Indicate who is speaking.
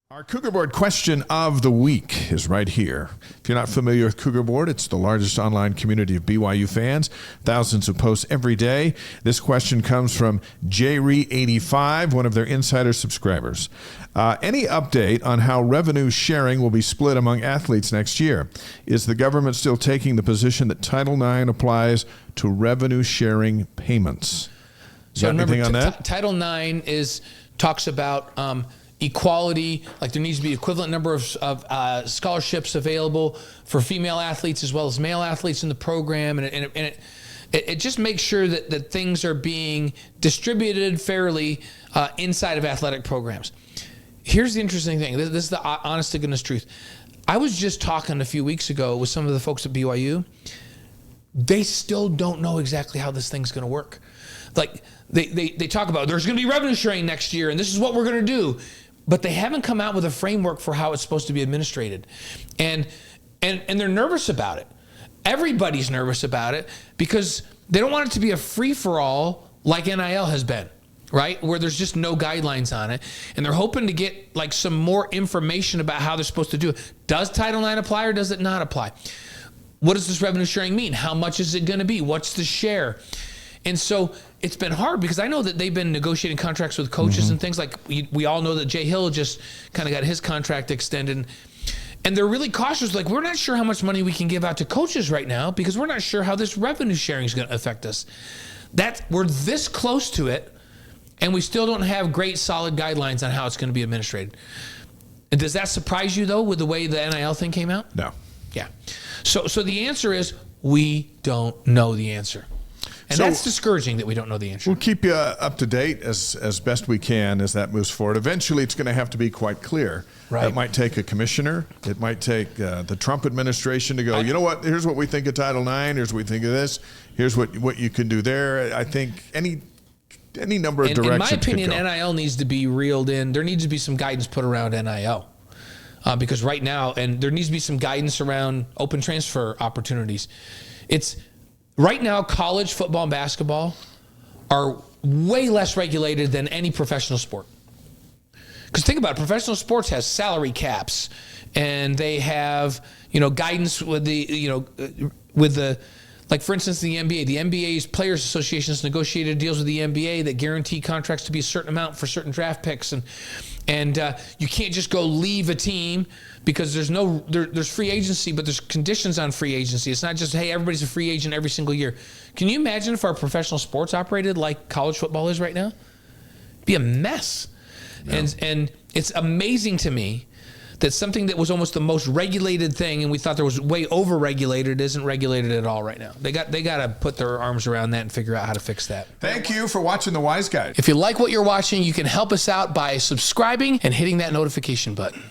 Speaker 1: Our CougarBoard question of the week is right here. If you're not familiar with CougarBoard, it's the largest online community of BYU fans. Thousands of posts every day. This question comes from JRE85, one of their insider subscribers. Any update on how revenue sharing will be split among athletes next year? Is the government still taking the position that Title IX applies to revenue sharing payments?
Speaker 2: So
Speaker 1: Got anything on that?
Speaker 2: Title IX talks about equality, like there needs to be equivalent number of scholarships available for female athletes as well as male athletes in the program, and it just makes sure that things are being distributed fairly inside of athletic programs. Here's the interesting thing. This is the honest to goodness truth. I was just talking a few weeks ago with some of the folks at BYU. They still don't know exactly how this thing's going to work. Like they talk about there's going to be revenue sharing next year, and this is what we're going to do. But they haven't come out with a framework for how it's supposed to be administrated. And they're nervous about it. Everybody's nervous about it because they don't want it to be a free-for-all like NIL has been, right? Where there's just no guidelines on it. And they're hoping to get like some more information about how they're supposed to do it. Does Title IX apply or does it not apply? What does this revenue sharing mean? How much is it going to be? What's the share? And so it's been hard because I know that they've been negotiating contracts with coaches and things like we all know that Jay Hill just kind of got his contract extended. And they're really cautious. Like, we're not sure how much money we can give out to coaches right now because we're not sure how this revenue sharing is going to affect us. We're this close to it, and we still don't have great, solid guidelines on how it's going to be administrated. And does that surprise you, though, with the way the NIL thing came out?
Speaker 1: No.
Speaker 2: Yeah. So the answer is we don't know the answer. And
Speaker 1: So
Speaker 2: that's discouraging that we don't know the answer.
Speaker 1: we'll keep you up to date as best we can as that moves forward. Eventually, it's going to have to be quite clear.
Speaker 2: Right.
Speaker 1: It might take a commissioner. It might take the Trump administration to go, you know what, here's what we think of Title IX. Here's what we think of this. Here's what you can do there. I think any number of directions.
Speaker 2: In my opinion, NIL needs to be reeled in. There needs to be some guidance put around NIL. Because right now, and there needs to be some guidance around open transfer opportunities. Right now, college football and basketball are way less regulated than any professional sport. Because think about it, professional sports has salary caps, and they have guidance with the like for instance the NBA. The NBA's Players Associations negotiated deals with the NBA that guarantee contracts to be a certain amount for certain draft picks, and you can't just go leave a team because there's free agency, but there's conditions on free agency. It's not just, hey, everybody's a free agent every single year. Can you imagine if our professional sports operated like college football is right now? It'd be a mess. No. And it's amazing to me that something that was almost the most regulated thing, and we thought there was way over-regulated, isn't regulated at all right now. They got to put their arms around that and figure out how to fix that.
Speaker 1: Thank you for watching The Wise Guy.
Speaker 2: If you like what you're watching, you can help us out by subscribing and hitting that notification button.